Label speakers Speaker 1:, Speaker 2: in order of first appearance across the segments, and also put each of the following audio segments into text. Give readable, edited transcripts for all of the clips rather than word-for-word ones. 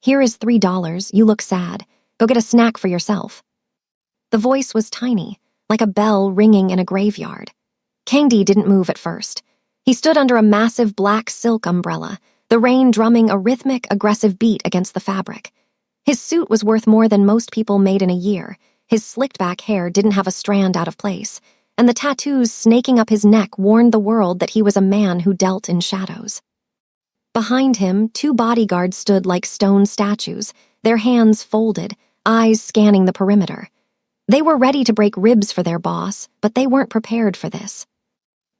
Speaker 1: Here is $3. You look sad. Go get a snack for yourself." The voice was tiny, like a bell ringing in a graveyard. Candy didn't move at first. He stood under a massive black silk umbrella, the rain drumming a rhythmic, aggressive beat against the fabric. His suit was worth more than most people made in a year. His slicked-back hair didn't have a strand out of place, and the tattoos snaking up his neck warned the world that he was a man who dealt in shadows. Behind him, 2 bodyguards stood like stone statues, their hands folded, eyes scanning the perimeter. They were ready to break ribs for their boss, but they weren't prepared for this.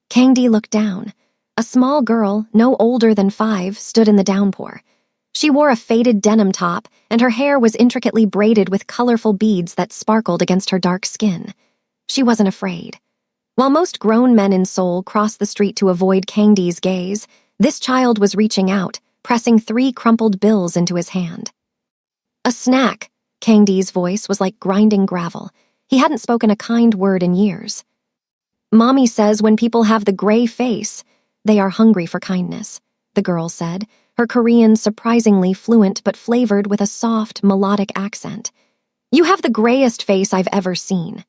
Speaker 1: Candy looked down. A small girl, no older than 5, stood in the downpour. She wore a faded denim top, and her hair was intricately braided with colorful beads that sparkled against her dark skin. She wasn't afraid. While most grown men in Seoul crossed the street to avoid Candy's gaze, this child was reaching out, pressing 3 crumpled bills into his hand. "A snack." Candy's voice was like grinding gravel. He hadn't spoken a kind word in years. "Mommy says when people have the gray face, they are hungry for kindness," the girl said, her Korean surprisingly fluent but flavored with a soft, melodic accent. "You have the grayest face I've ever seen."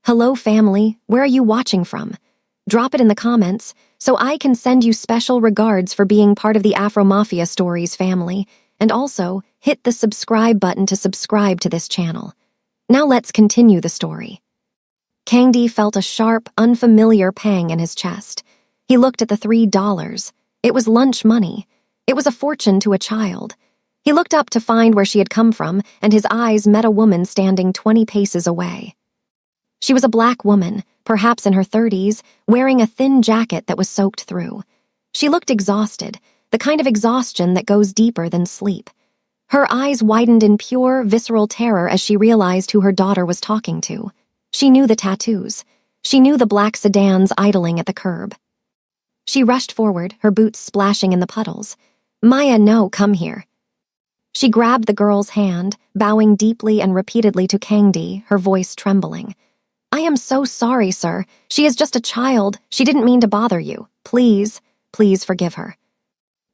Speaker 1: "Hello, family. Where are you watching from? Drop it in the comments so I can send you special regards for being part of the Afro Mafia Stories family, and also hit the subscribe button to subscribe to this channel. Now let's continue the story." Candy felt a sharp, unfamiliar pang in his chest. He looked at the $3. It was lunch money. It was a fortune to a child. He looked up to find where she had come from, and his eyes met a woman standing 20 paces away. She was a black woman, perhaps in her 30s, wearing a thin jacket that was soaked through. She looked exhausted, the kind of exhaustion that goes deeper than sleep. Her eyes widened in pure, visceral terror as she realized who her daughter was talking to. She knew the tattoos. She knew the black sedans idling at the curb. She rushed forward, her boots splashing in the puddles. "Maya, no, come here." She grabbed the girl's hand, bowing deeply and repeatedly to Candy, her voice trembling. "I am so sorry, sir. She is just a child. She didn't mean to bother you. Please, please forgive her."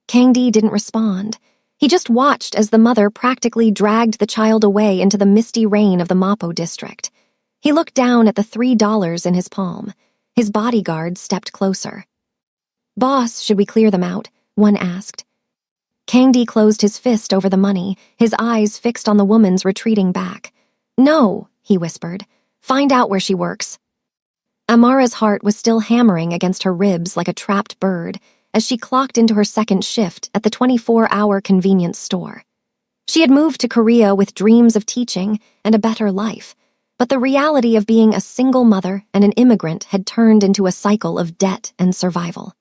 Speaker 1: Candy didn't respond. He just watched as the mother practically dragged the child away into the misty rain of the Mapo district. He looked down at the $3 in his palm. His bodyguard stepped closer. "Boss, should we clear them out?" one asked. Candy closed his fist over the money, his eyes fixed on the woman's retreating back. "No," he whispered. "Find out where she works." Amara's heart was still hammering against her ribs like a trapped bird as she clocked into her second shift at the 24-hour convenience store. She had moved to Korea with dreams of teaching and a better life, but the reality of being a single mother and an immigrant had turned into a cycle of debt and survival.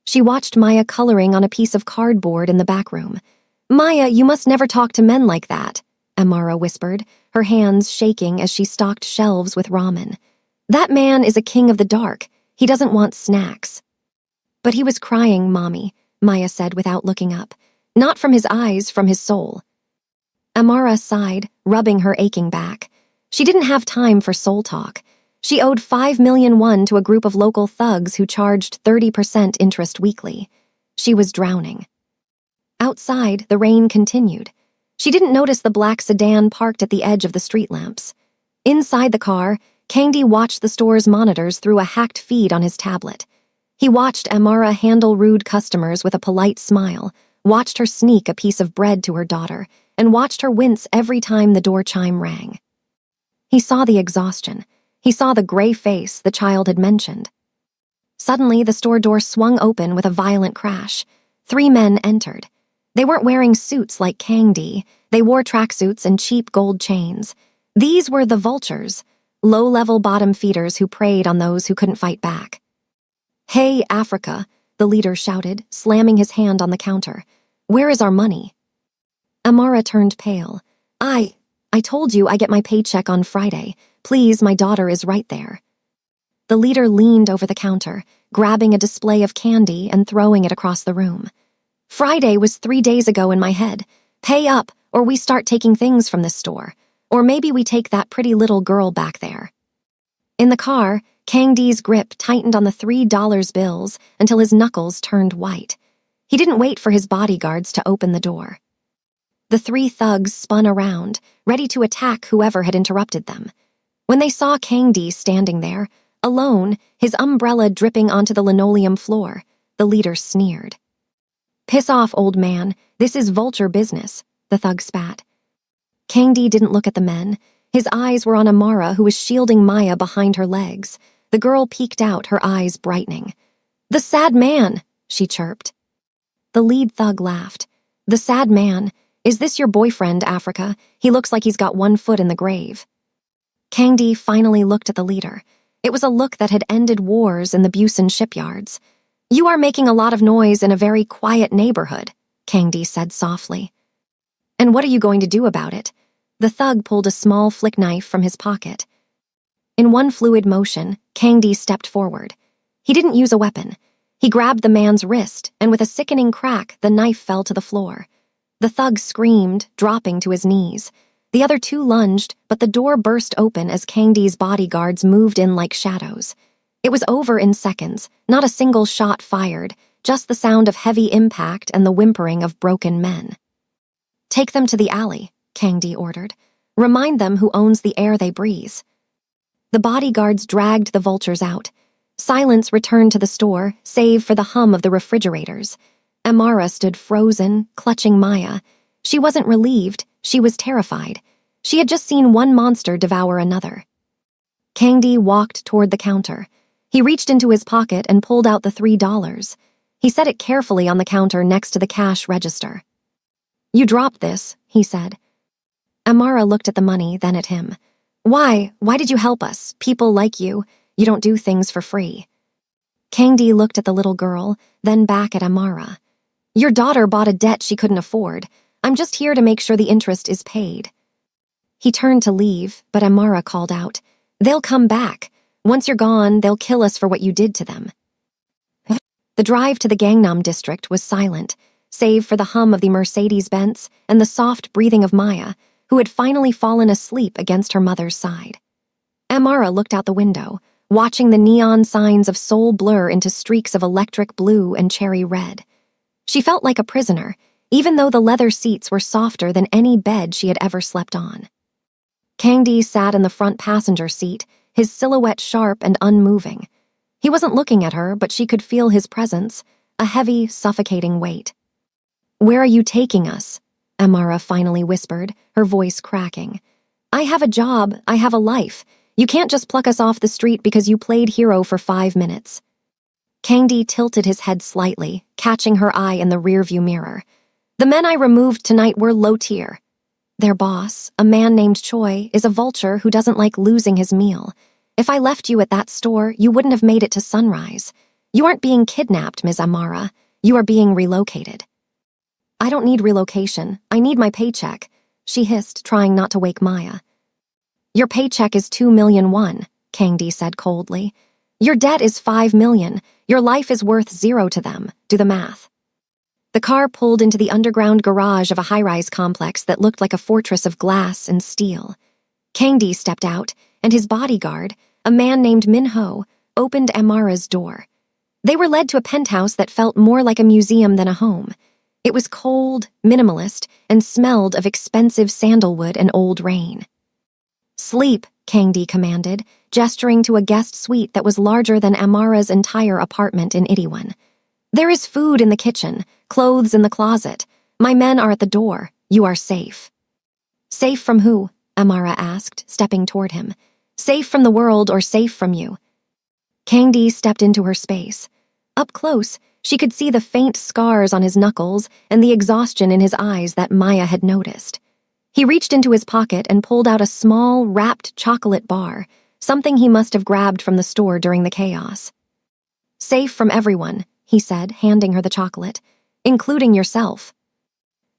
Speaker 1: She watched Maya coloring on a piece of cardboard in the back room. "Maya, you must never talk to men like that," Amara whispered, her hands shaking as she stocked shelves with ramen. "That man is a king of the dark. He doesn't want snacks." "But he was crying, Mommy," Maya said without looking up. "Not from his eyes, from his soul." Amara sighed, rubbing her aching back. She didn't have time for soul talk. She owed 5 million won to a group of local thugs who charged 30% interest weekly. She was drowning. Outside, the rain continued. She didn't notice the black sedan parked at the edge of the street lamps. Inside the car, Candy watched the store's monitors through a hacked feed on his tablet. He watched Amara handle rude customers with a polite smile, watched her sneak a piece of bread to her daughter, and watched her wince every time the door chime rang. He saw the exhaustion. He saw the gray face the child had mentioned. Suddenly, the store door swung open with a violent crash. 3 men entered. They weren't wearing suits like Candy. They wore tracksuits and cheap gold chains. These were the vultures, low-level bottom feeders who preyed on those who couldn't fight back. "Hey, Africa," the leader shouted, slamming his hand on the counter. "Where is our money?" Amara turned pale. I told you I get my paycheck on Friday. Please, my daughter is right there." The leader leaned over the counter, grabbing a display of candy and throwing it across the room. "Friday was 3 days ago in my head. Pay up, or we start taking things from this store. Or maybe we take that pretty little girl back there." In the car, Kangdee's grip tightened on the $3 bills until his knuckles turned white. He didn't wait for his bodyguards to open the door. The three thugs spun around, ready to attack whoever had interrupted them. When they saw Kangdi standing there, alone, his umbrella dripping onto the linoleum floor, the leader sneered. "Piss off, old man. This is vulture business," the thug spat. Kangdi didn't look at the men. His eyes were on Amara, who was shielding Maya behind her legs. The girl peeked out, her eyes brightening. "The sad man," she chirped. The lead thug laughed. "The sad man? Is this your boyfriend, Africa? He looks like he's got one foot in the grave." Kangdi finally looked at the leader. It was a look that had ended wars in the Busan shipyards. "You are making a lot of noise in a very quiet neighborhood," Kangdi said softly. "And what are you going to do about it?" The thug pulled a small flick knife from his pocket. In one fluid motion, Kangdi stepped forward. He didn't use a weapon. He grabbed the man's wrist, and with a sickening crack, the knife fell to the floor. The thug screamed, dropping to his knees. The other two lunged, but the door burst open as Kangdi's bodyguards moved in like shadows. It was over in seconds, not a single shot fired, just the sound of heavy impact and the whimpering of broken men. "Take them to the alley," Kangdi ordered. "Remind them who owns the air they breathe." The bodyguards dragged the vultures out. Silence returned to the store, save for the hum of the refrigerators. Amara stood frozen, clutching Maya. She wasn't relieved, she was terrified. She had just seen one monster devour another. Kangdi walked toward the counter. He reached into his pocket and pulled out the $3. He set it carefully on the counter next to the cash register. "You dropped this," he said. Amara looked at the money, then at him. Why did you help us? People like you don't do things for free." Kangdi looked at the little girl, then back at Amara. "Your daughter bought a debt she couldn't afford. I'm just here to make sure the interest is paid." He turned to leave, but Amara called out, "They'll come back. Once you're gone, they'll kill us for what you did to them." The drive to the Gangnam district was silent, save for the hum of the Mercedes-Benz and the soft breathing of Maya, who had finally fallen asleep against her mother's side. Amara looked out the window, watching the neon signs of Seoul blur into streaks of electric blue and cherry red. She felt like a prisoner, even though the leather seats were softer than any bed she had ever slept on. Kangdi sat in the front passenger seat, his silhouette sharp and unmoving. He wasn't looking at her, but she could feel his presence, a heavy, suffocating weight. "Where are you taking us?" Amara finally whispered, her voice cracking. "I have a job, I have a life. You can't just pluck us off the street because you played hero for 5 minutes." Kangdi tilted his head slightly, catching her eye in the rearview mirror. "The men I removed tonight were low tier. Their boss, a man named Choi, is a vulture who doesn't like losing his meal. If I left you at that store, you wouldn't have made it to sunrise. You aren't being kidnapped, Ms. Amara. You are being relocated." "I don't need relocation. I need my paycheck," she hissed, trying not to wake Maya. "Your paycheck is 2 million won," Kangdi said coldly. "Your debt is 5 million. Your life is worth 0 to them. Do the math." The car pulled into the underground garage of a high-rise complex that looked like a fortress of glass and steel. Kangdi stepped out, and his bodyguard, a man named Min-ho, opened Amara's door. They were led to a penthouse that felt more like a museum than a home. It was cold, minimalist, and smelled of expensive sandalwood and old rain. "Sleep," Kangdi commanded, gesturing to a guest suite that was larger than Amara's entire apartment in Itaewon. "There is food in the kitchen, clothes in the closet. My men are at the door. You are safe." "Safe from who?" Amara asked, stepping toward him. "Safe from the world or safe from you?" Kangdi stepped into her space. Up close, she could see the faint scars on his knuckles and the exhaustion in his eyes that Maya had noticed. He reached into his pocket and pulled out a small, wrapped chocolate bar, something he must have grabbed from the store during the chaos. "Safe from everyone," he said, handing her the chocolate, "including yourself."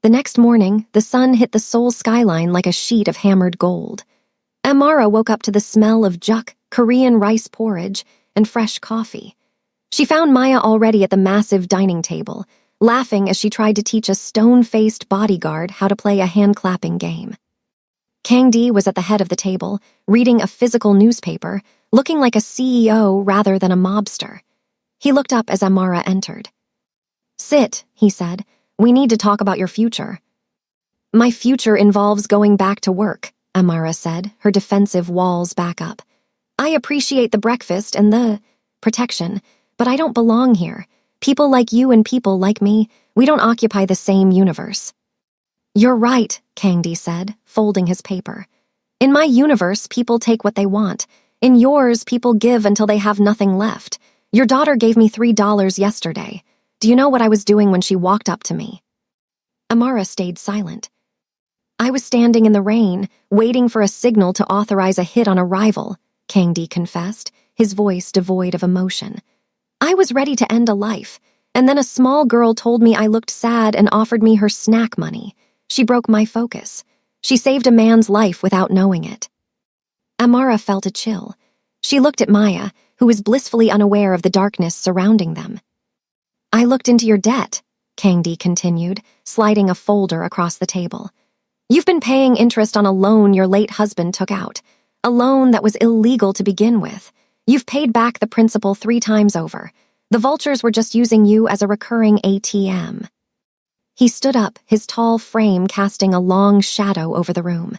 Speaker 1: The next morning, the sun hit the Seoul skyline like a sheet of hammered gold. Amara woke up to the smell of juk, Korean rice porridge, and fresh coffee. She found Maya already at the massive dining table, laughing as she tried to teach a stone-faced bodyguard how to play a hand-clapping game. Kangdi was at the head of the table, reading a physical newspaper, looking like a CEO rather than a mobster. He looked up as Amara entered. "Sit," he said. "We need to talk about your future." My future involves going back to work, Amara said, her defensive walls back up. I appreciate the breakfast and the protection, but I don't belong here. People like you and people like me, we don't occupy the same universe. You're right, Kangdi said, folding his paper. In my universe, people take what they want. In yours, people give until they have nothing left. Your daughter gave me $3 yesterday. Do you know what I was doing when she walked up to me? Amara stayed silent. I was standing in the rain, waiting for a signal to authorize a hit on a rival, Kangdi confessed, his voice devoid of emotion. I was ready to end a life, and then a small girl told me I looked sad and offered me her snack money. She broke my focus. She saved a man's life without knowing it. Amara felt a chill. She looked at Maya, who was blissfully unaware of the darkness surrounding them. I looked into your debt, Kangdi continued, sliding a folder across the table. You've been paying interest on a loan your late husband took out, a loan that was illegal to begin with. You've paid back the principal 3 times over. The vultures were just using you as a recurring ATM. He stood up, his tall frame casting a long shadow over the room.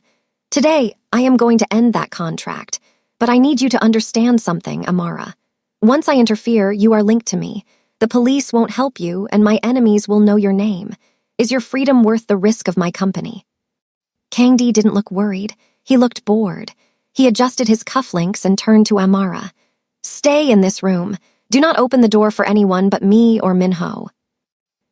Speaker 1: Today, I am going to end that contract, but I need you to understand something, Amara. Once I interfere, you are linked to me. The police won't help you, and my enemies will know your name. Is your freedom worth the risk of my company? Kangdi didn't look worried. He looked bored. He adjusted his cufflinks and turned to Amara. Stay in this room. Do not open the door for anyone but me or Minho.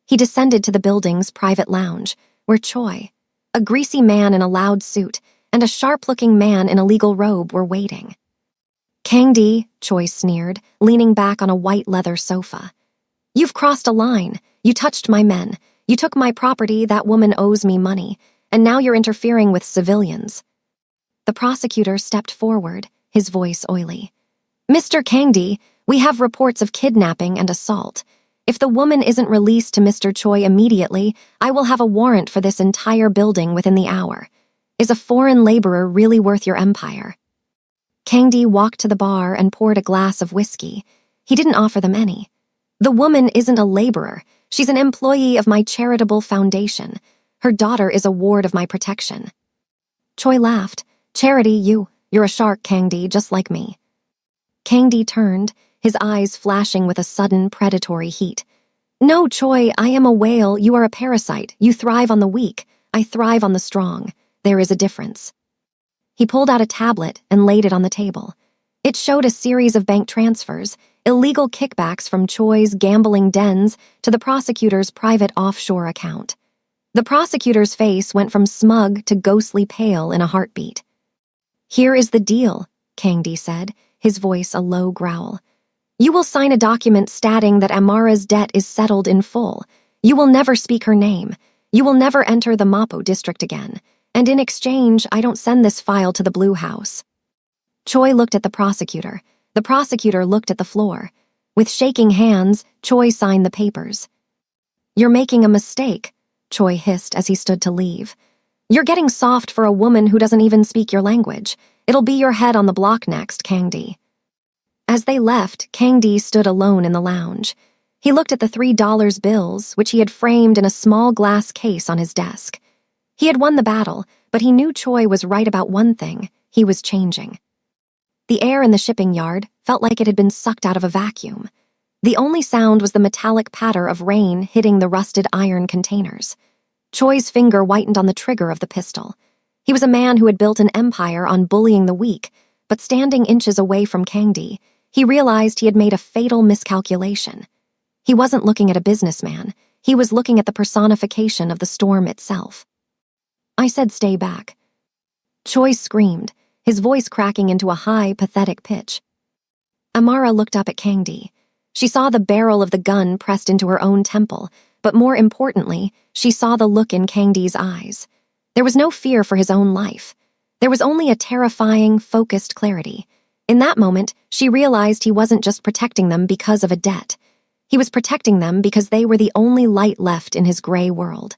Speaker 1: He descended to the building's private lounge, where Choi, a greasy man in a loud suit, and a sharp-looking man in a legal robe were waiting. Kangdi, Choi sneered, leaning back on a white leather sofa. You've crossed a line. You touched my men. You took my property. That woman owes me money. And now you're interfering with civilians. The prosecutor stepped forward, his voice oily. Mr. Kangdi, we have reports of kidnapping and assault. If the woman isn't released to Mr. Choi immediately, I will have a warrant for this entire building within the hour. Is a foreign laborer really worth your empire? Kangdi walked to the bar and poured a glass of whiskey. He didn't offer them any. The woman isn't a laborer. She's an employee of my charitable foundation. Her daughter is a ward of my protection. Choi laughed. Charity, you're a shark, Kangdi, just like me. Kangdi turned, his eyes flashing with a sudden predatory heat. No, Choi, I am a whale. You are a parasite. You thrive on the weak. I thrive on the strong. There is a difference. He pulled out a tablet and laid it on the table. It showed a series of bank transfers, illegal kickbacks from Choi's gambling dens to the prosecutor's private offshore account. The prosecutor's face went from smug to ghostly pale in a heartbeat. Here is the deal, Kangdi said, his voice a low growl. You will sign a document stating that Amara's debt is settled in full. You will never speak her name. You will never enter the Mapo district again. And in exchange, I don't send this file to the Blue House. Choi looked at the prosecutor. The prosecutor looked at the floor. With shaking hands, Choi signed the papers. You're making a mistake, Choi hissed as he stood to leave. You're getting soft for a woman who doesn't even speak your language. It'll be your head on the block next, Kangdi. As they left, Kangdi stood alone in the lounge. He looked at the $3 bills, which he had framed in a small glass case on his desk. He had won the battle, but he knew Choi was right about one thing. He was changing. The air in the shipping yard felt like it had been sucked out of a vacuum. The only sound was the metallic patter of rain hitting the rusted iron containers. Choi's finger whitened on the trigger of the pistol. He was a man who had built an empire on bullying the weak, but standing inches away from Kangdi, he realized he had made a fatal miscalculation. He wasn't looking at a businessman. He was looking at the personification of the storm itself. I said stay back. Choi screamed, his voice cracking into a high, pathetic pitch. Amara looked up at Kangdi. She saw the barrel of the gun pressed into her own temple, but more importantly, she saw the look in Kangdi's eyes. There was no fear for his own life. There was only a terrifying, focused clarity. In that moment, she realized he wasn't just protecting them because of a debt. He was protecting them because they were the only light left in his gray world.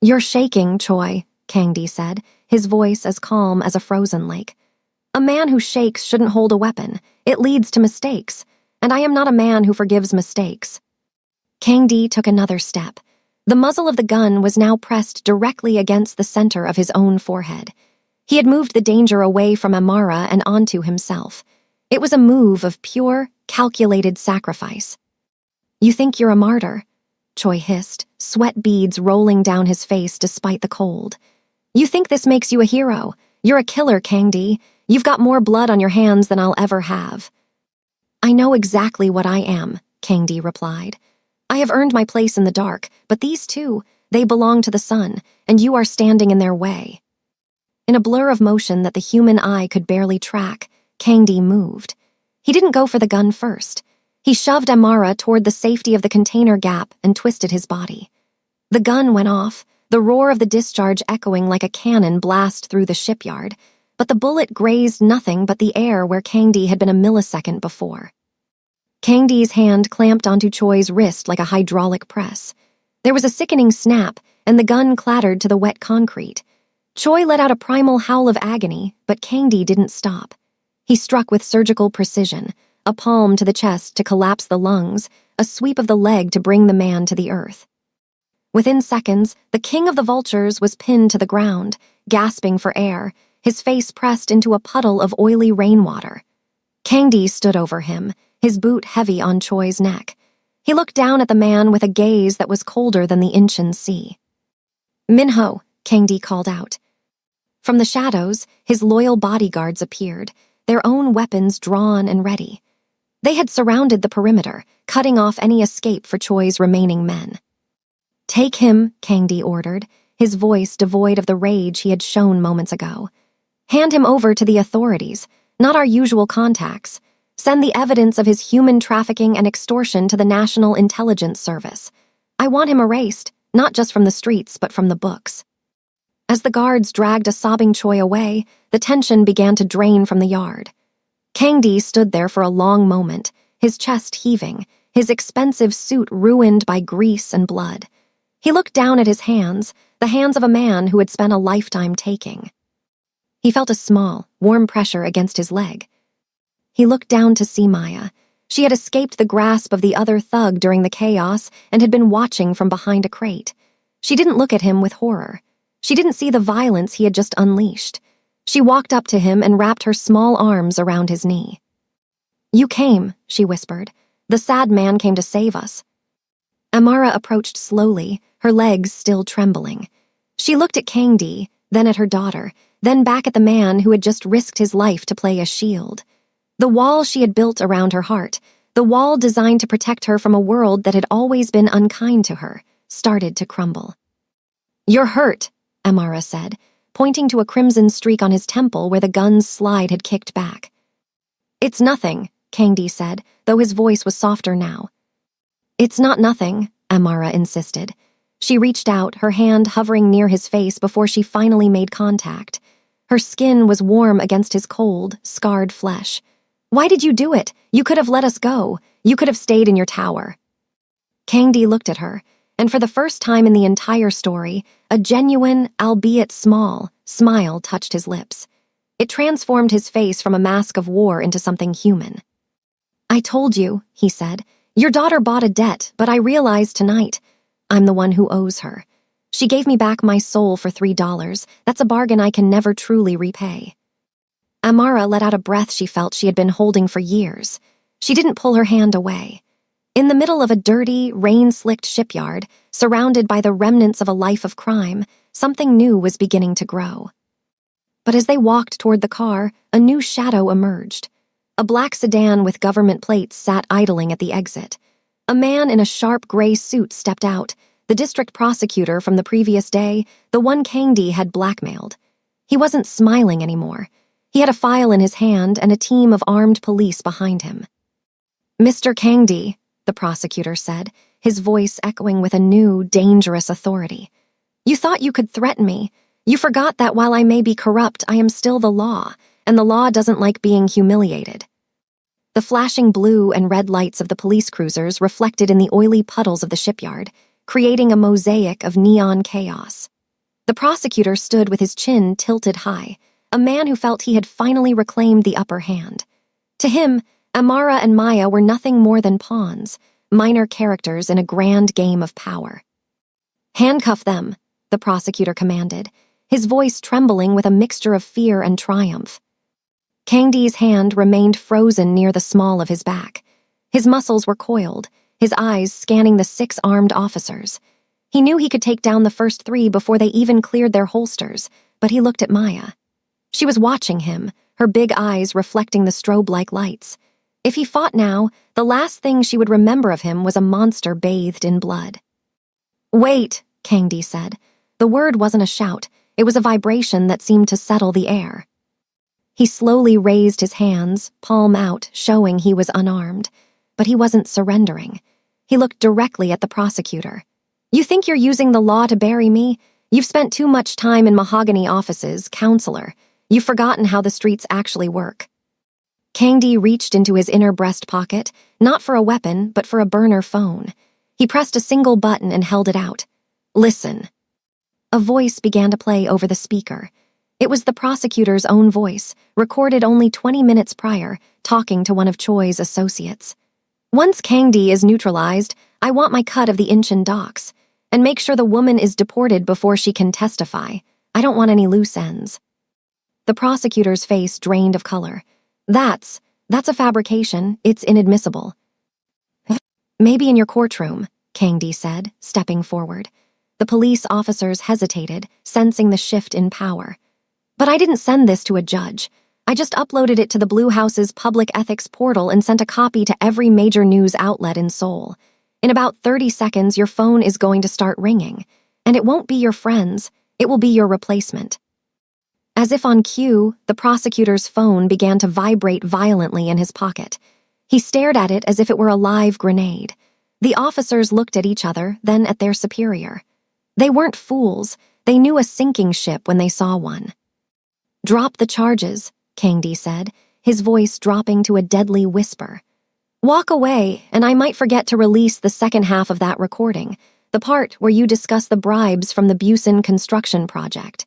Speaker 1: You're shaking, Choi, Kangdi said, his voice as calm as a frozen lake. A man who shakes shouldn't hold a weapon. It leads to mistakes, and I am not a man who forgives mistakes. Kangdi took another step. The muzzle of the gun was now pressed directly against the center of his own forehead. He had moved the danger away from Amara and onto himself. It was a move of pure, calculated sacrifice. "You think you're a martyr?" Choi hissed, sweat beads rolling down his face despite the cold. "You think this makes you a hero? You're a killer, Kangdi. You've got more blood on your hands than I'll ever have." "I know exactly what I am," Kangdi replied. "I have earned my place in the dark, but these two, they belong to the sun, and you are standing in their way." In a blur of motion that the human eye could barely track, Kangdi moved. He didn't go for the gun first. He shoved Amara toward the safety of the container gap and twisted his body. The gun went off, the roar of the discharge echoing like a cannon blast through the shipyard, but the bullet grazed nothing but the air where Kangdi had been a millisecond before. Kangdi's hand clamped onto Choi's wrist like a hydraulic press. There was a sickening snap, and the gun clattered to the wet concrete. Choi let out a primal howl of agony, but Kangdi didn't stop. He struck with surgical precision, a palm to the chest to collapse the lungs, a sweep of the leg to bring the man to the earth. Within seconds, the king of the vultures was pinned to the ground, gasping for air, his face pressed into a puddle of oily rainwater. Kangdi stood over him, his boot heavy on Choi's neck. He looked down at the man with a gaze that was colder than the Incheon Sea. "Minho," Kangdi called out. From the shadows, his loyal bodyguards appeared, their own weapons drawn and ready. They had surrounded the perimeter, cutting off any escape for Choi's remaining men. "Take him," Kangdi ordered, his voice devoid of the rage he had shown moments ago. "Hand him over to the authorities, not our usual contacts. Send the evidence of his human trafficking and extortion to the National Intelligence Service. I want him erased, not just from the streets, but from the books." As the guards dragged a sobbing Choi away, the tension began to drain from the yard. Kangdi stood there for a long moment, his chest heaving, his expensive suit ruined by grease and blood. He looked down at his hands, the hands of a man who had spent a lifetime taking. He felt a small, warm pressure against his leg. He looked down to see Maya. She had escaped the grasp of the other thug during the chaos and had been watching from behind a crate. She didn't look at him with horror. She didn't see the violence he had just unleashed. She walked up to him and wrapped her small arms around his knee. "You came," she whispered. "The sad man came to save us." Amara approached slowly, her legs still trembling. She looked at Kangdi, then at her daughter, then back at the man who had just risked his life to play a shield. The wall she had built around her heart, the wall designed to protect her from a world that had always been unkind to her, started to crumble. "You're hurt," Amara said, pointing to a crimson streak on his temple where the gun's slide had kicked back. "It's nothing," Kangdi said, though his voice was softer now. "It's not nothing," Amara insisted. She reached out, her hand hovering near his face before she finally made contact. Her skin was warm against his cold, scarred flesh. "Why did you do it? You could have let us go. You could have stayed in your tower." Kangdi looked at her, and for the first time in the entire story, a genuine, albeit small, smile touched his lips. It transformed his face from a mask of war into something human. "I told you," he said, "your daughter bought a debt, but I realized tonight I'm the one who owes her. She gave me back my soul for $3. That's a bargain I can never truly repay." Amara let out a breath she felt she had been holding for years. She didn't pull her hand away. In the middle of a dirty, rain-slicked shipyard, surrounded by the remnants of a life of crime, something new was beginning to grow. But as they walked toward the car, a new shadow emerged. A black sedan with government plates sat idling at the exit. A man in a sharp gray suit stepped out, the district prosecutor from the previous day, the one Kangdi had blackmailed. He wasn't smiling anymore. He had a file in his hand and a team of armed police behind him. "Mr. Kangdi," the prosecutor said, his voice echoing with a new, dangerous authority. "You thought you could threaten me. You forgot that while I may be corrupt, I am still the law, and the law doesn't like being humiliated." The flashing blue and red lights of the police cruisers reflected in the oily puddles of the shipyard, creating a mosaic of neon chaos. The prosecutor stood with his chin tilted high, a man who felt he had finally reclaimed the upper hand. To him, Amara and Maya were nothing more than pawns, minor characters in a grand game of power. Handcuff them, the prosecutor commanded, his voice trembling with a mixture of fear and triumph. Kangdi's hand remained frozen near the small of his back. His muscles were coiled, his eyes scanning the 6 armed officers. He knew he could take down the first 3 before they even cleared their holsters, but he looked at Maya. She was watching him, her big eyes reflecting the strobe-like lights. If he fought now, the last thing she would remember of him was a monster bathed in blood. "Wait," Kangdi said. The word wasn't a shout, it was a vibration that seemed to settle the air. He slowly raised his hands, palm out, showing he was unarmed. But he wasn't surrendering. He looked directly at the prosecutor. "You think you're using the law to bury me? You've spent too much time in mahogany offices, counselor. You've forgotten how the streets actually work." Kangdi reached into his inner breast pocket, not for a weapon, but for a burner phone. He pressed a single button and held it out. "Listen." A voice began to play over the speaker. It was the prosecutor's own voice, recorded only 20 minutes prior, talking to one of Choi's associates. "Once Kangdi is neutralized, I want my cut of the Incheon docks. And make sure the woman is deported before she can testify. I don't want any loose ends." The prosecutor's face drained of color. That's a fabrication. It's inadmissible." "Maybe in your courtroom," Kangdi said, stepping forward. The police officers hesitated, sensing the shift in power. "But I didn't send this to a judge. I just uploaded it to the Blue House's public ethics portal and sent a copy to every major news outlet in Seoul. In about 30 seconds, your phone is going to start ringing. And it won't be your friend's, it will be your replacement." As if on cue, the prosecutor's phone began to vibrate violently in his pocket. He stared at it as if it were a live grenade. The officers looked at each other, then at their superior. They weren't fools. They knew a sinking ship when they saw one. "Drop the charges," Kangdi said, his voice dropping to a deadly whisper. "Walk away, and I might forget to release the second half of that recording, the part where you discuss the bribes from the Busan construction project."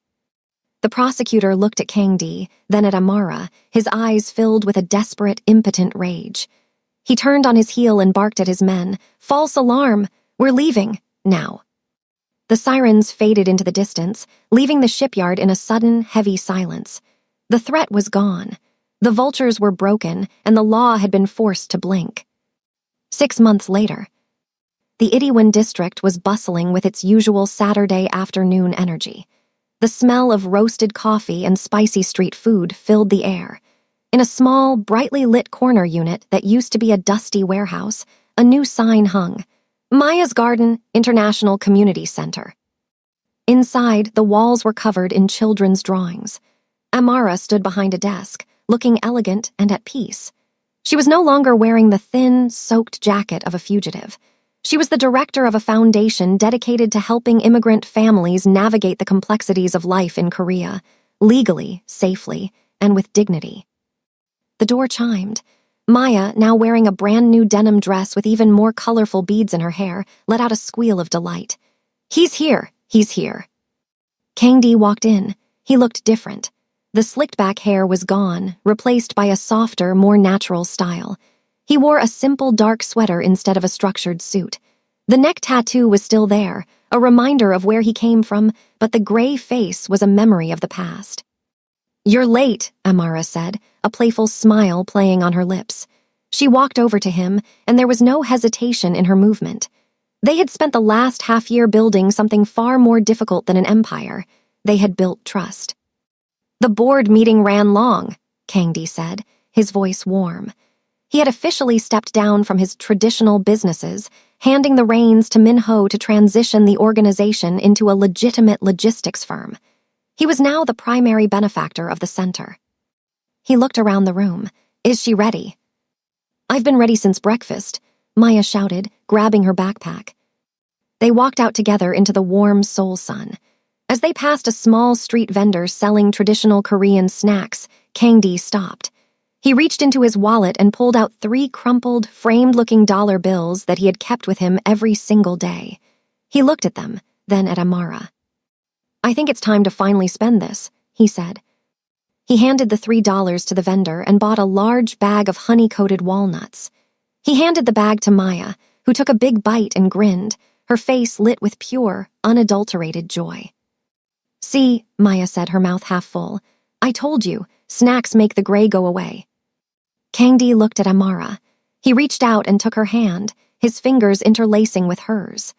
Speaker 1: The prosecutor looked at Kangdi, then at Amara, his eyes filled with a desperate, impotent rage. He turned on his heel and barked at his men. "False alarm! We're leaving, now." The sirens faded into the distance, leaving the shipyard in a sudden, heavy silence. The threat was gone. The vultures were broken, and the law had been forced to blink. 6 months later, the Itaewon district was bustling with its usual Saturday afternoon energy. The smell of roasted coffee and spicy street food filled the air. In a small, brightly lit corner unit that used to be a dusty warehouse, a new sign hung. Maya's Garden International Community Center. Inside, the walls were covered in children's drawings. Amara stood behind a desk, looking elegant and at peace. She was no longer wearing the thin, soaked jacket of a fugitive. She was the director of a foundation dedicated to helping immigrant families navigate the complexities of life in Korea, legally, safely, and with dignity. The door chimed. Maya, now wearing a brand new denim dress with even more colorful beads in her hair, let out a squeal of delight. "He's here, he's here." Kangdi walked in. He looked different. The slicked-back hair was gone, replaced by a softer, more natural style. He wore a simple dark sweater instead of a structured suit. The neck tattoo was still there, a reminder of where he came from, but the gray face was a memory of the past. "You're late," Amara said, a playful smile playing on her lips. She walked over to him, and there was no hesitation in her movement. They had spent the last half-year building something far more difficult than an empire. They had built trust. "The board meeting ran long," Kangdi said, his voice warm. He had officially stepped down from his traditional businesses, handing the reins to Min-ho to transition the organization into a legitimate logistics firm. He was now the primary benefactor of the center. He looked around the room. "Is she ready?" "I've been ready since breakfast," Maya shouted, grabbing her backpack. They walked out together into the warm Seoul sun. As they passed a small street vendor selling traditional Korean snacks, Kangdi stopped. He reached into his wallet and pulled out 3 crumpled, framed-looking dollar bills that he had kept with him every single day. He looked at them, then at Amara. "I think it's time to finally spend this," he said. He handed the $3 to the vendor and bought a large bag of honey-coated walnuts. He handed the bag to Maya, who took a big bite and grinned. her face lit with pure, unadulterated joy. "See," Maya said, her mouth half full. "I told you, snacks make the gray go away." Kangdi looked at Amara. He reached out and took her hand, his fingers interlacing with hers.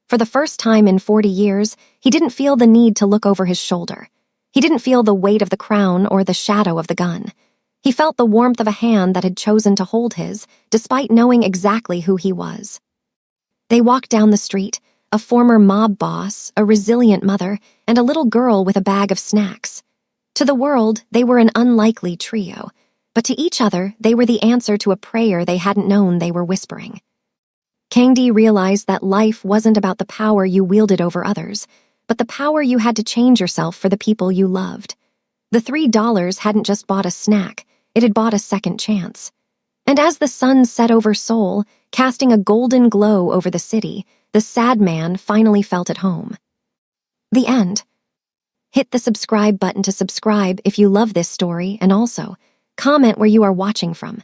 Speaker 1: For the first time in 40 years, he didn't feel the need to look over his shoulder. He didn't feel the weight of the crown or the shadow of the gun. He felt the warmth of a hand that had chosen to hold his, despite knowing exactly who he was. They walked down the street, a former mob boss, a resilient mother, and a little girl with a bag of snacks. To the world, they were an unlikely trio, but to each other, they were the answer to a prayer they hadn't known they were whispering. Kangdi realized that life wasn't about the power you wielded over others, but the power you had to change yourself for the people you loved. The $3 hadn't just bought a snack, it had bought a second chance. And as the sun set over Seoul, casting a golden glow over the city, the sad man finally felt at home. The end. Hit the subscribe button to subscribe if you love this story, and also, comment where you are watching from.